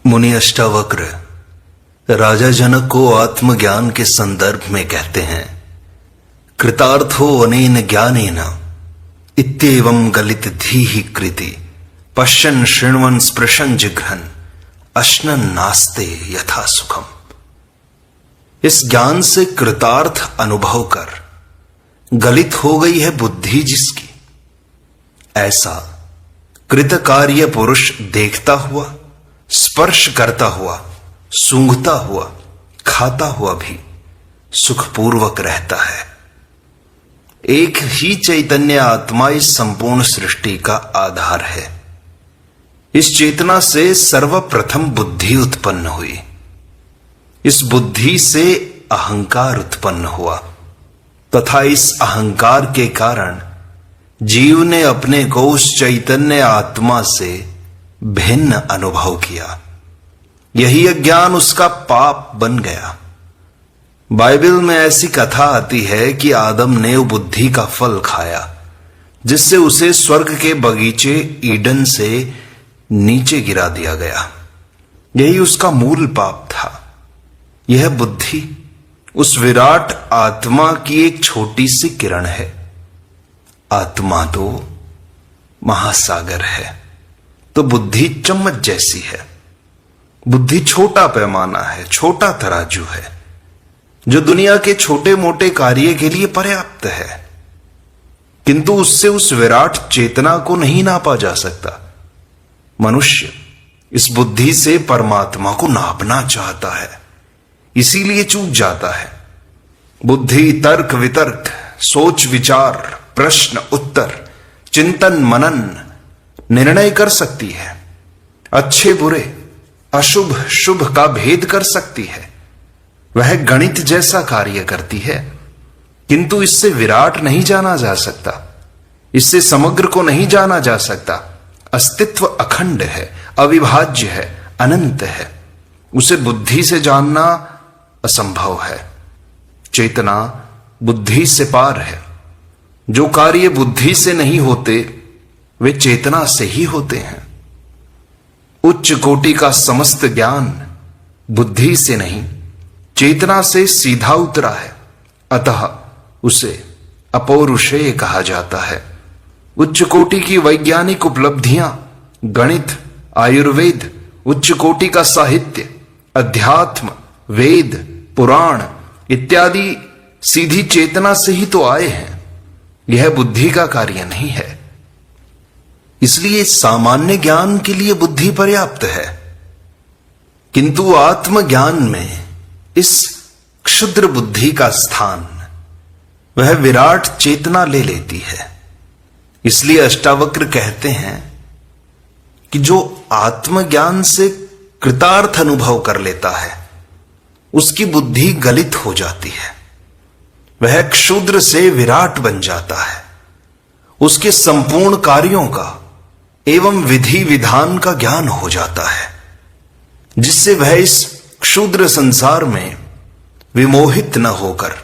मुनि अष्टावक्र राजा जनक को आत्मज्ञान के संदर्भ में कहते हैं, कृतार्थो अनेन ज्ञानेन इत्येवं गलित धीहि कृति पश्यन् शृण्वन् स्पृशन् जिघ्रन् अश्नन् नास्ते यथा सुखम। इस ज्ञान से कृतार्थ अनुभव कर गलित हो गई है बुद्धि जिसकी, ऐसा कृतकार्य पुरुष देखता हुआ, स्पर्श करता हुआ, सूंघता हुआ, खाता हुआ भी सुखपूर्वक रहता है। एक ही चैतन्य आत्मा इस संपूर्ण सृष्टि का आधार है। इस चेतना से सर्वप्रथम बुद्धि उत्पन्न हुई। इस बुद्धि से अहंकार उत्पन्न हुआ तथा इस अहंकार के कारण जीव ने अपने को उस चैतन्य आत्मा से भिन्न अनुभव किया। यही अज्ञान उसका पाप बन गया। बाइबल में ऐसी कथा आती है कि आदम ने बुद्धि का फल खाया, जिससे उसे स्वर्ग के बगीचे ईडन से नीचे गिरा दिया गया। यही उसका मूल पाप था। यह बुद्धि उस विराट आत्मा की एक छोटी सी किरण है। आत्मा तो महासागर है, तो बुद्धि चम्मच जैसी है। बुद्धि छोटा पैमाना है, छोटा तराजू है, जो दुनिया के छोटे मोटे कार्य के लिए पर्याप्त है, किंतु उससे उस विराट चेतना को नहीं नापा जा सकता। मनुष्य इस बुद्धि से परमात्मा को नापना चाहता है, इसीलिए चूक जाता है। बुद्धि तर्क वितर्क, सोच विचार, प्रश्न उत्तर, चिंतन मनन निर्णय कर सकती है। अच्छे बुरे, अशुभ शुभ का भेद कर सकती है। वह गणित जैसा कार्य करती है, किंतु इससे विराट नहीं जाना जा सकता, इससे समग्र को नहीं जाना जा सकता। अस्तित्व अखंड है, अविभाज्य है, अनंत है। उसे बुद्धि से जानना असंभव है। चेतना बुद्धि से पार है। जो कार्य बुद्धि से नहीं होते वे चेतना से ही होते हैं। उच्च कोटि का समस्त ज्ञान बुद्धि से नहीं, चेतना से सीधा उतरा है, अतः उसे अपौरुषेय कहा जाता है। उच्च कोटि की वैज्ञानिक उपलब्धियां, गणित, आयुर्वेद, उच्च कोटि का साहित्य, अध्यात्म, वेद, पुराण इत्यादि सीधी चेतना से ही तो आए हैं। यह बुद्धि का कार्य नहीं है। इसलिए सामान्य ज्ञान के लिए बुद्धि पर्याप्त है, किंतु आत्मज्ञान में इस क्षुद्र बुद्धि का स्थान वह विराट चेतना ले लेती है। इसलिए अष्टावक्र कहते हैं कि जो आत्मज्ञान से कृतार्थ अनुभव कर लेता है, उसकी बुद्धि गलित हो जाती है। वह क्षुद्र से विराट बन जाता है। उसके संपूर्ण कार्यों का एवं विधि विधान का ज्ञान हो जाता है, जिससे वह इस क्षुद्र संसार में विमोहित न होकर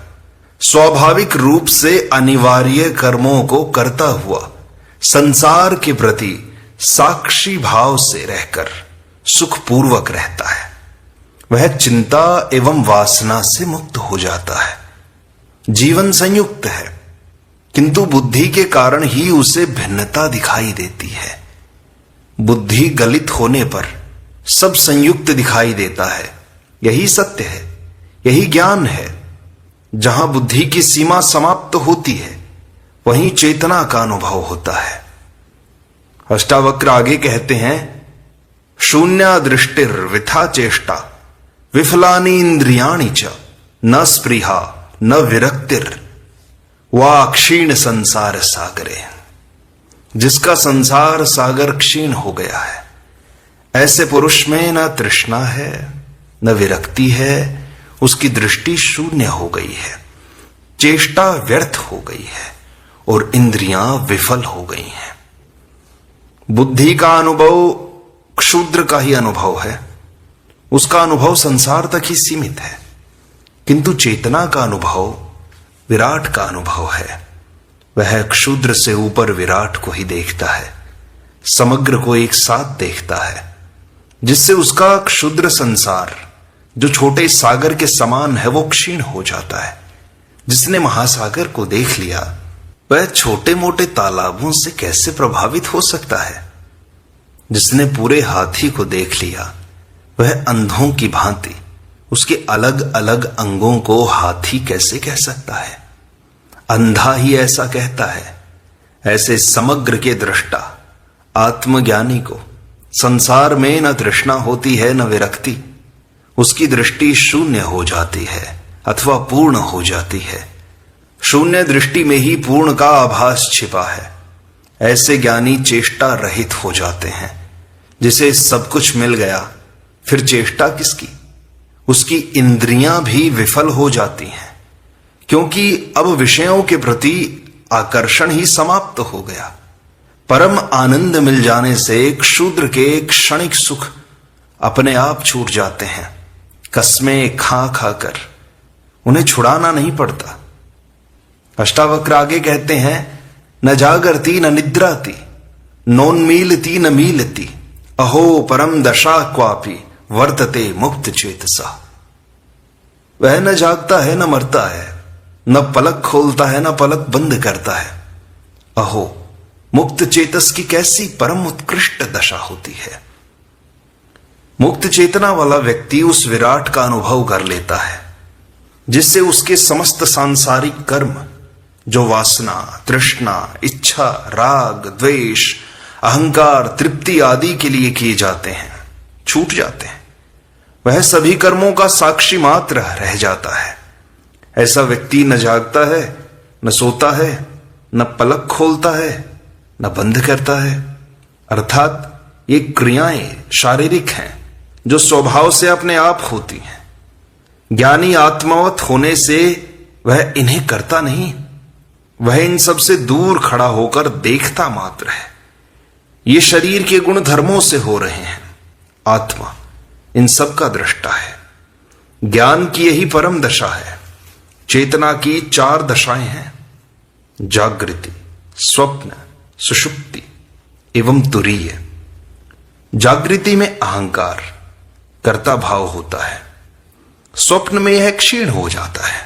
स्वाभाविक रूप से अनिवार्य कर्मों को करता हुआ संसार के प्रति साक्षी भाव से रहकर सुखपूर्वक रहता है। वह चिंता एवं वासना से मुक्त हो जाता है। जीवन संयुक्त है, किंतु बुद्धि के कारण ही उसे भिन्नता दिखाई देती है। बुद्धि गलित होने पर सब संयुक्त दिखाई देता है। यही सत्य है, यही ज्ञान है। जहां बुद्धि की सीमा समाप्त होती है, वहीं चेतना का अनुभव होता है। अष्टावक्र आगे कहते हैं, शून्या दृष्टिर विथा चेष्टा विफलानि इंद्रियाणि च न स्पृहा न विरक्तिर वा क्षीण संसार सागरे। जिसका संसार सागर क्षीण हो गया है, ऐसे पुरुष में न तृष्णा है न विरक्ति है। उसकी दृष्टि शून्य हो गई है, चेष्टा व्यर्थ हो गई है और इंद्रियां विफल हो गई हैं। बुद्धि का अनुभव क्षुद्र का ही अनुभव है। उसका अनुभव संसार तक ही सीमित है, किंतु चेतना का अनुभव विराट का अनुभव है। वह क्षुद्र से ऊपर विराट को ही देखता है, समग्र को एक साथ देखता है। जिससे उसका क्षुद्र संसार जो छोटे सागर के समान है वो क्षीण हो जाता है। जिसने महासागर को देख लिया वह छोटे मोटे तालाबों से कैसे प्रभावित हो सकता है। जिसने पूरे हाथी को देख लिया वह अंधों की भांति उसके अलग अलग अंगों को हाथी कैसे कह सकता है। अंधा ही ऐसा कहता है। ऐसे समग्र के दृष्टा आत्मज्ञानी को संसार में न तृष्णा होती है न विरक्ति। उसकी दृष्टि शून्य हो जाती है अथवा पूर्ण हो जाती है। शून्य दृष्टि में ही पूर्ण का आभास छिपा है। ऐसे ज्ञानी चेष्टा रहित हो जाते हैं। जिसे सब कुछ मिल गया फिर चेष्टा किसकी। उसकी इंद्रियां भी विफल हो जाती हैं, क्योंकि अब विषयों के प्रति आकर्षण ही समाप्त हो गया। परम आनंद मिल जाने से क्षुद्र के क्षणिक सुख अपने आप छूट जाते हैं। कस्में खा खाकर उन्हें छुड़ाना नहीं पड़ता। अष्टावक्र आगे कहते हैं, न जागरती न निद्राती, नोन्मीलती न मीलती, अहो परम दशा क्वापि वर्तते मुक्त चेतसा। वह न जागता है न मरता है, न पलक खोलता है न पलक बंद करता है। अहो, मुक्त चेतस की कैसी परम उत्कृष्ट दशा होती है। मुक्त चेतना वाला व्यक्ति उस विराट का अनुभव कर लेता है, जिससे उसके समस्त सांसारिक कर्म जो वासना, तृष्णा, इच्छा, राग, द्वेष, अहंकार, तृप्ति आदि के लिए किए जाते हैं, छूट जाते हैं। वह सभी कर्मों का साक्षी मात्र रह जाता है। ऐसा व्यक्ति न जागता है, न सोता है, न पलक खोलता है, न बंद करता है। अर्थात ये क्रियाएं शारीरिक हैं जो स्वभाव से अपने आप होती हैं। ज्ञानी आत्मावत होने से वह इन्हें करता नहीं, वह इन सब से दूर खड़ा होकर देखता मात्र है। ये शरीर के गुण धर्मों से हो रहे हैं। आत्मा इन सब का दृष्टा है। ज्ञान की यही परम दशा है। चेतना की 4 दशाएं हैं, जागृति, स्वप्न, सुषुप्ति एवं तुरीय। जागृति में अहंकार, कर्ता भाव होता है। स्वप्न में यह क्षीण हो जाता है।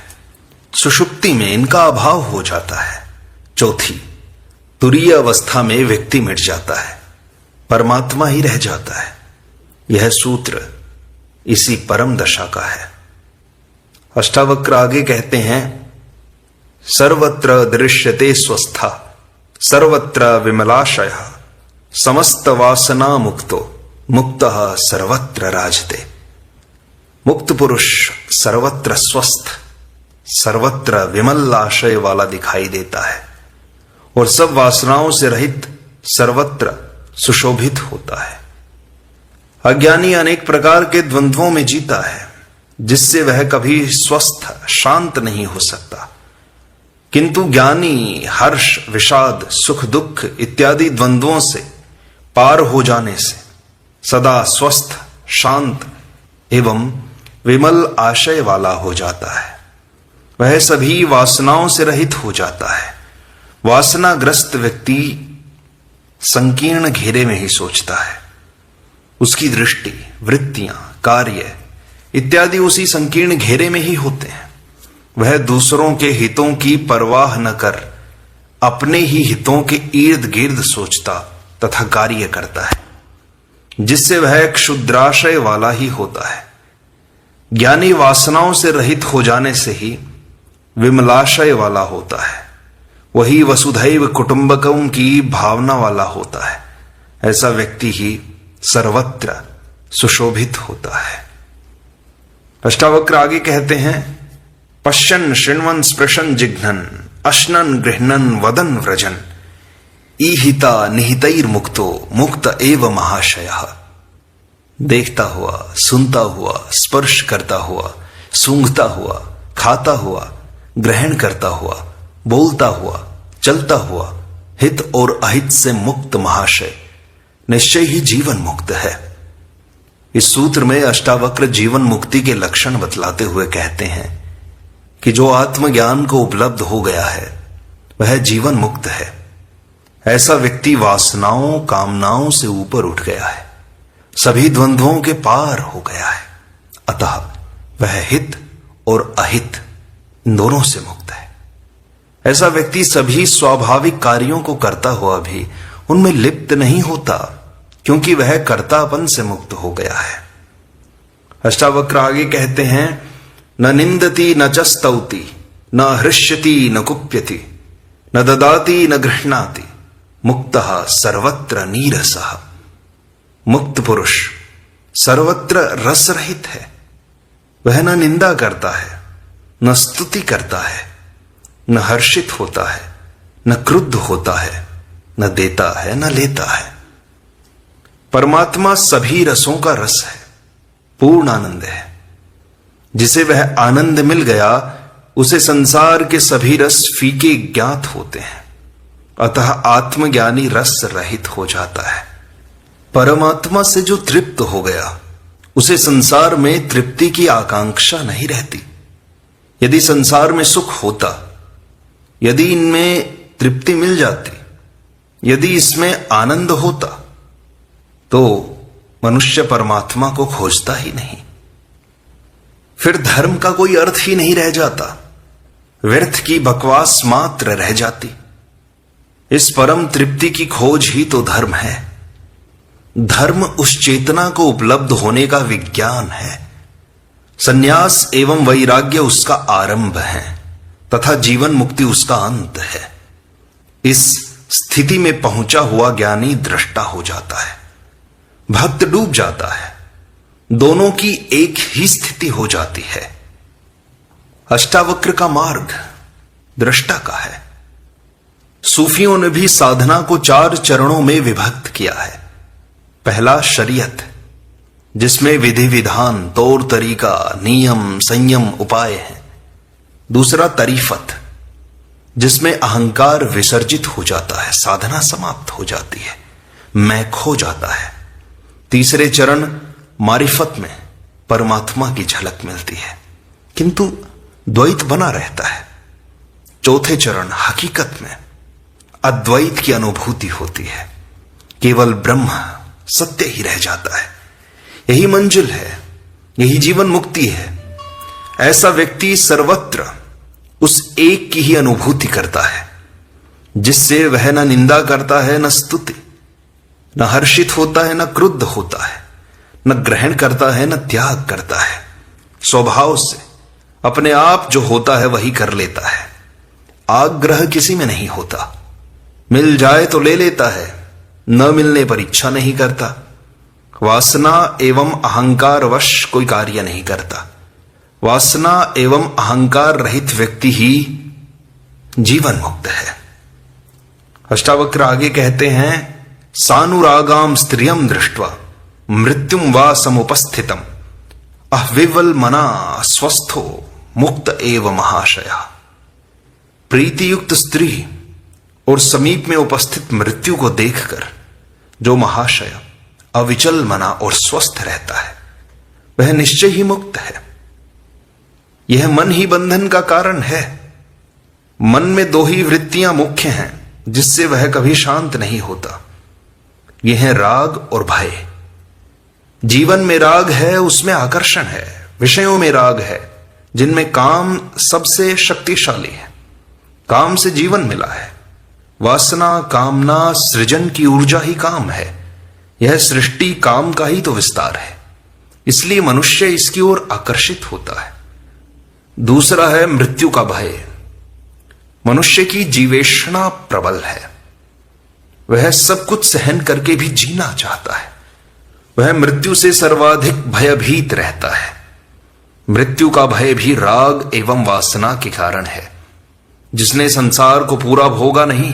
सुषुप्ति में इनका अभाव हो जाता है। चौथी, तुरीय अवस्था में व्यक्ति मिट जाता है, परमात्मा ही रह जाता है। यह सूत्र इसी परम दशा का है। अष्टावक्र आगे कहते हैं, सर्वत्र दृश्यते स्वस्था, सर्वत्र विमलाशय, समस्त वासना मुक्तो, मुक्तः सर्वत्र राजते। मुक्त पुरुष सर्वत्र स्वस्थ, सर्वत्र विमल आशय वाला दिखाई देता है और सब वासनाओं से रहित सर्वत्र सुशोभित होता है। अज्ञानी अनेक प्रकार के द्वंद्वों में जीता है, जिससे वह कभी स्वस्थ शांत नहीं हो सकता। किंतु ज्ञानी हर्ष, विषाद, सुख, दुख इत्यादि द्वंद्वों से पार हो जाने से सदा स्वस्थ, शांत एवं विमल आशय वाला हो जाता है। वह सभी वासनाओं से रहित हो जाता है। वासनाग्रस्त व्यक्ति संकीर्ण घेरे में ही सोचता है। उसकी दृष्टि, वृत्तियां, कार्य इत्यादि उसी संकीर्ण घेरे में ही होते हैं। वह दूसरों के हितों की परवाह न कर अपने ही हितों के इर्द गिर्द सोचता तथा कार्य करता है, जिससे वह क्षुद्राशय वाला ही होता है। ज्ञानी वासनाओं से रहित हो जाने से ही विमलाशय वाला होता है। वही वसुधैव कुटुंबकम की भावना वाला होता है। ऐसा व्यक्ति ही सर्वत्र सुशोभित होता है। अष्टावक्र आगे कहते हैं, पश्यन् शृण्वन् स्पृशन् जिघ्नन् अश्नन् गृह्णन् वदन् व्रजन् ईहिता निहितैर्मुक्तो मुक्त एव महाशयः। देखता हुआ, सुनता हुआ, स्पर्श करता हुआ, सूंघता हुआ, खाता हुआ, ग्रहण करता हुआ, बोलता हुआ, चलता हुआ, हित और अहित से मुक्त महाशय निश्चय ही जीवन मुक्त है। इस सूत्र में अष्टावक्र जीवन मुक्ति के लक्षण बतलाते हुए कहते हैं कि जो आत्मज्ञान को उपलब्ध हो गया है वह जीवन मुक्त है। ऐसा व्यक्ति वासनाओं, कामनाओं से ऊपर उठ गया है। सभी द्वंद्वों के पार हो गया है। अतः वह हित और अहित इन दोनों से मुक्त है। ऐसा व्यक्ति सभी स्वाभाविक कार्यों को करता हुआ भी उनमें लिप्त नहीं होता, क्योंकि वह कर्तापन से मुक्त हो गया है। अष्टावक्र आगे कहते हैं, न निंदति न च स्तौति न हृष्यति न कुप्यति न ददाति न गृह्णाति मुक्तः सर्वत्र नीरसः। मुक्त पुरुष सर्वत्र रस रहित है। वह न निंदा करता है, न स्तुति करता है, न हर्षित होता है, न क्रुद्ध होता है, न देता है, न लेता है। परमात्मा सभी रसों का रस है, पूर्ण आनंद है। जिसे वह आनंद मिल गया उसे संसार के सभी रस फीके ज्ञात होते हैं। अतः आत्मज्ञानी रस रहित हो जाता है। परमात्मा से जो तृप्त हो गया उसे संसार में तृप्ति की आकांक्षा नहीं रहती। यदि संसार में सुख होता, यदि इनमें तृप्ति मिल जाती, यदि इसमें आनंद होता, तो मनुष्य परमात्मा को खोजता ही नहीं। फिर धर्म का कोई अर्थ ही नहीं रह जाता, व्यर्थ की बकवास मात्र रह जाती। इस परम तृप्ति की खोज ही तो धर्म है। धर्म उस चेतना को उपलब्ध होने का विज्ञान है। संन्यास एवं वैराग्य उसका आरंभ है तथा जीवन मुक्ति उसका अंत है। इस स्थिति में पहुंचा हुआ ज्ञानी दृष्टा हो जाता है, भक्त डूब जाता है। दोनों की एक ही स्थिति हो जाती है। अष्टावक्र का मार्ग दृष्टा का है। सूफियों ने भी साधना को 4 चरणों में विभक्त किया है। पहला शरीयत, जिसमें विधि विधान, तौर तरीका, नियम, संयम, उपाय हैं। दूसरा तरीफत, जिसमें अहंकार विसर्जित हो जाता है, साधना समाप्त हो जाती है, मैं खो जाता है। तीसरे चरण मारिफत में परमात्मा की झलक मिलती है, किंतु द्वैत बना रहता है। चौथे चरण हकीकत में अद्वैत की अनुभूति होती है, केवल ब्रह्म सत्य ही रह जाता है। यही मंजिल है, यही जीवन मुक्ति है। ऐसा व्यक्ति सर्वत्र उस एक की ही अनुभूति करता है, जिससे वह न निंदा करता है, न स्तुति, न हर्षित होता है, न क्रुद्ध होता है, न ग्रहण करता है, न त्याग करता है। स्वभाव से अपने आप जो होता है वही कर लेता है। आग्रह किसी में नहीं होता। मिल जाए तो ले लेता है, न मिलने पर इच्छा नहीं करता। वासना एवं अहंकार वश कोई कार्य नहीं करता। वासना एवं अहंकार रहित व्यक्ति ही जीवन मुक्त है। अष्टावक्र आगे कहते हैं, सानुरागाम स्त्रियम दृष्ट्वा मृत्युम वा समुपस्थितम अविवल मना स्वस्थो मुक्त एव महाशया। प्रीतियुक्त स्त्री और समीप में उपस्थित मृत्यु को देखकर जो महाशय अविचल मना और स्वस्थ रहता है, वह निश्चय ही मुक्त है। यह मन ही बंधन का कारण है। मन में 2 ही वृत्तियां मुख्य हैं, जिससे वह कभी शांत नहीं होता। यह है राग और भय। जीवन में राग है, उसमें आकर्षण है। विषयों में राग है, जिनमें काम सबसे शक्तिशाली है। काम से जीवन मिला है। वासना, कामना, सृजन की ऊर्जा ही काम है। यह सृष्टि काम का ही तो विस्तार है, इसलिए मनुष्य इसकी ओर आकर्षित होता है। दूसरा है मृत्यु का भय। मनुष्य की जीवेष्णा प्रबल है। वह सब कुछ सहन करके भी जीना चाहता है। वह मृत्यु से सर्वाधिक भयभीत रहता है। मृत्यु का भय भी राग एवं वासना के कारण है। जिसने संसार को पूरा भोगा नहीं,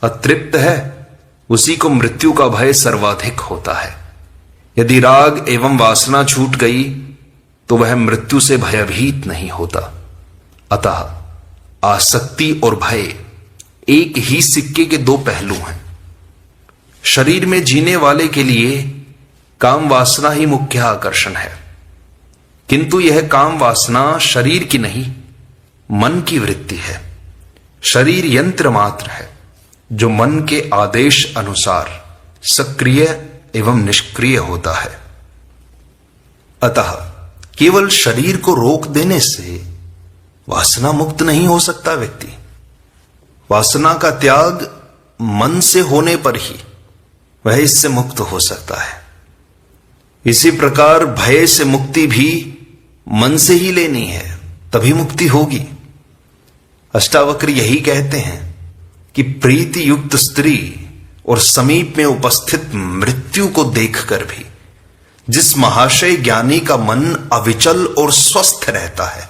अतृप्त है, उसी को मृत्यु का भय सर्वाधिक होता है। यदि राग एवं वासना छूट गई तो वह मृत्यु से भयभीत नहीं होता। अतः आसक्ति और भय एक ही सिक्के के 2 पहलू हैं। शरीर में जीने वाले के लिए काम वासना ही मुख्य आकर्षण है, किंतु यह काम वासना शरीर की नहीं, मन की वृत्ति है। शरीर यंत्र मात्र है, जो मन के आदेश अनुसार सक्रिय एवं निष्क्रिय होता है। अतः केवल शरीर को रोक देने से वासना मुक्त नहीं हो सकता व्यक्ति। वासना का त्याग मन से होने पर ही वह इससे मुक्त हो सकता है। इसी प्रकार भय से मुक्ति भी मन से ही लेनी है, तभी मुक्ति होगी। अष्टावक्र यही कहते हैं कि प्रीति युक्त स्त्री और समीप में उपस्थित मृत्यु को देखकर भी जिस महाशय ज्ञानी का मन अविचल और स्वस्थ रहता है,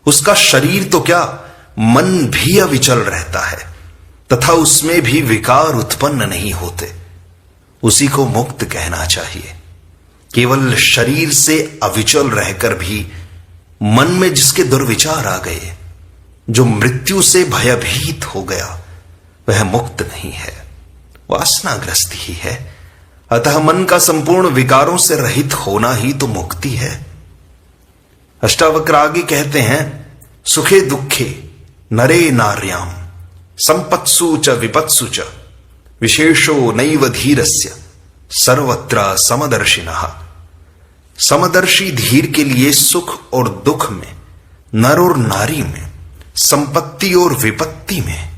उसका शरीर तो क्या, मन भी अविचल रहता है तथा उसमें भी विकार उत्पन्न नहीं होते। उसी को मुक्त कहना चाहिए। केवल शरीर से अविचल रहकर भी मन में जिसके दुर्विचार आ गए, जो मृत्यु से भयभीत हो गया, वह मुक्त नहीं है, वासनाग्रस्त ही है। अतः मन का संपूर्ण विकारों से रहित होना ही तो मुक्ति है। अष्टावक्र आगे कहते हैं, सुखे दुखे नरे नार्याम संपत्सु च विपत्सु च विशेषो नैव धीरस्य सर्वत्र समदर्शिनः। समदर्शी धीर के लिए सुख और दुख में, नर और नारी में, संपत्ति और विपत्ति में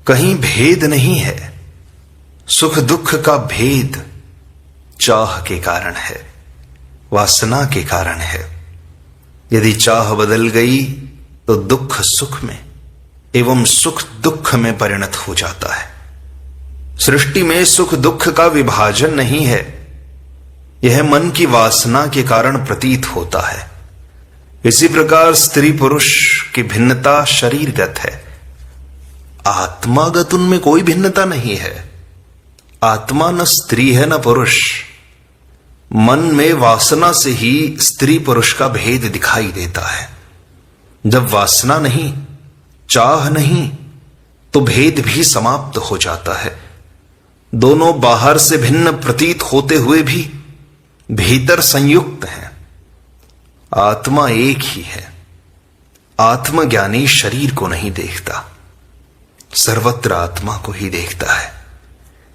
कहीं भेद नहीं है। सुख दुख का भेद चाह के कारण है, वासना के कारण है। यदि चाह बदल गई तो दुख सुख में एवं सुख दुख में परिणत हो जाता है। सृष्टि में सुख दुख का विभाजन नहीं है, यह मन की वासना के कारण प्रतीत होता है। इसी प्रकार स्त्री पुरुष की भिन्नता शरीरगत है, आत्मागत उनमें कोई भिन्नता नहीं है। आत्मा न स्त्री है न पुरुष। मन में वासना से ही स्त्री पुरुष का भेद दिखाई देता है। जब वासना नहीं, चाह नहीं, तो भेद भी समाप्त हो जाता है। दोनों बाहर से भिन्न प्रतीत होते हुए भी भीतर संयुक्त हैं। आत्मा एक ही है। आत्मज्ञानी शरीर को नहीं देखता, सर्वत्र आत्मा को ही देखता है।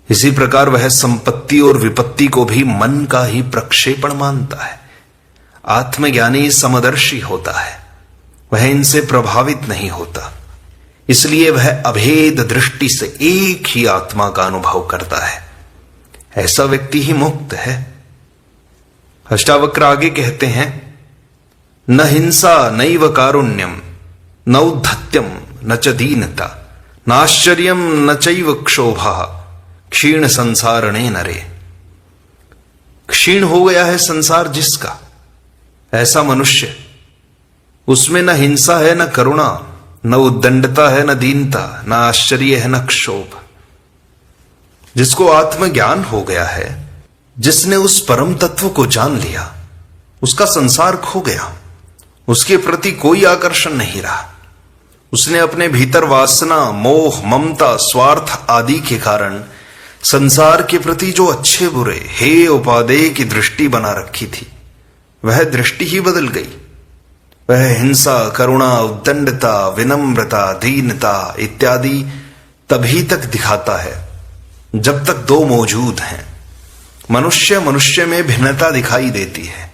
इसी प्रकार वह संपत्ति और विपत्ति को भी मन का ही प्रक्षेपण मानता है। आत्मज्ञानी समदर्शी होता है, वह इनसे प्रभावित नहीं होता। इसलिए वह अभेद दृष्टि से एक ही आत्मा का अनुभव करता है। ऐसा व्यक्ति ही मुक्त है। अष्टावक्र आगे कहते हैं, न हिंसा नैव कारुण्यम न उद्धत्यम न च दीनता नाश्चर्यम न चैव क्षोभा क्षीण संसारणे नरे। क्षीण हो गया है संसार जिसका, ऐसा मनुष्य, उसमें न हिंसा है न करुणा, न उद्दंडता है न दीनता, न आश्चर्य है न क्षोभ। जिसको आत्मज्ञान हो गया है, जिसने उस परम तत्व को जान लिया, उसका संसार खो गया, उसके प्रति कोई आकर्षण नहीं रहा। उसने अपने भीतर वासना, मोह, ममता, स्वार्थ आदि के कारण संसार के प्रति जो अच्छे बुरे, हेय उपादेय की दृष्टि बना रखी थी, वह दृष्टि ही बदल गई। वह हिंसा, करुणा, उद्दंडता, विनम्रता, दीनता इत्यादि तभी तक दिखाता है जब तक दो मौजूद हैं। मनुष्य मनुष्य में भिन्नता दिखाई देती है।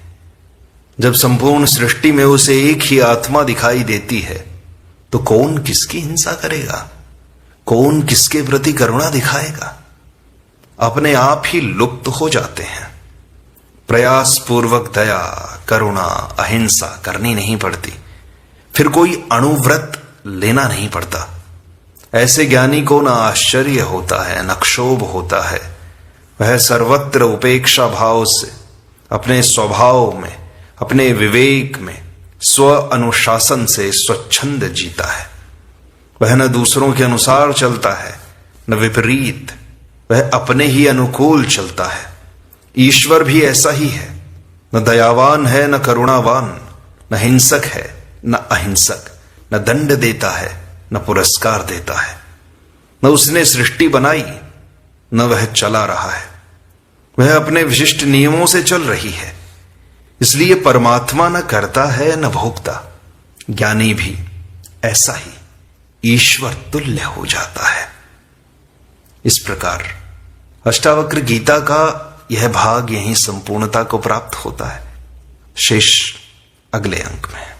जब संपूर्ण सृष्टि में उसे एक ही आत्मा दिखाई देती है, तो कौन किसकी हिंसा करेगा, कौन किसके प्रति करुणा दिखाएगा? अपने आप ही लुप्त हो जाते हैं। प्रयास पूर्वक दया, करुणा, अहिंसा करनी नहीं पड़ती, फिर कोई अणुव्रत लेना नहीं पड़ता। ऐसे ज्ञानी को न आश्चर्य होता है न क्षोभ होता है। वह सर्वत्र उपेक्षा भाव से अपने स्वभाव में, अपने विवेक में, स्व अनुशासन से स्वच्छंद जीता है। वह न दूसरों के अनुसार चलता है न विपरीत, वह अपने ही अनुकूल चलता है। ईश्वर भी ऐसा ही है, न दयावान है न करुणावान, न हिंसक है न अहिंसक, न दंड देता है न पुरस्कार देता है। न उसने सृष्टि बनाई न वह चला रहा है, वह अपने विशिष्ट नियमों से चल रही है। इसलिए परमात्मा न करता है न भोगता। ज्ञानी भी ऐसा ही ईश्वर तुल्य हो जाता है। इस प्रकार अष्टावक्र गीता का यह भाग यहीं संपूर्णता को प्राप्त होता है। शेष अगले अंक में।